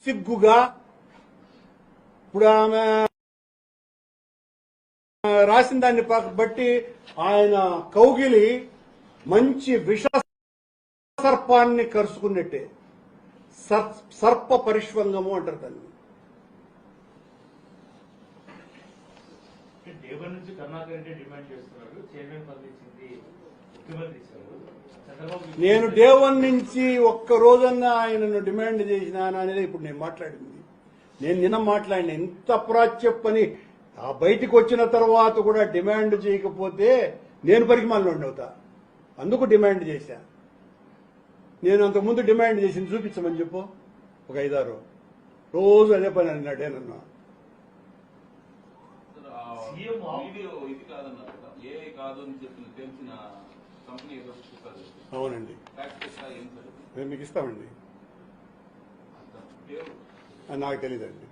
సిగ్గుగా ఇప్పుడు ఆమె రాసిన దాన్ని బట్టి ఆయన కౌగిలి మంచి విష సర్పాన్ని కరుచుకున్నట్టే. సర్ప పరిష్వంగము అంటారు దాన్ని. దేవన్ నుంచి కరుణాకర్ రెడ్డి డిమాండ్ చేస్తున్నాడు, చైర్మన్ పదవి ఇచ్చింది ముఖ్యమంత్రి ఇచ్చారు. నేను దేవన్ నుంచి ఒక్క రోజన్నా ఆయనను డిమాండ్ చేసినా అనేది ఇప్పుడు నేను మాట్లాడింది. నేను నిన్న మాట్లాడిన ఇంత అప్రాచ్య పని బయటికి వచ్చిన తర్వాత కూడా డిమాండ్ చేయకపోతే నేను పరిమాణంలో అవుతా. అందుకు డిమాండ్ చేశా. నేను అంతకుముందు డిమాండ్ చేసింది చూపించమని చెప్పు. ఒక 5-6 రోజు అదే పని అన్నాడే నన్ను. అవునండి, మేము మీకు ఇస్తామండి. నాకు తెలియదండి.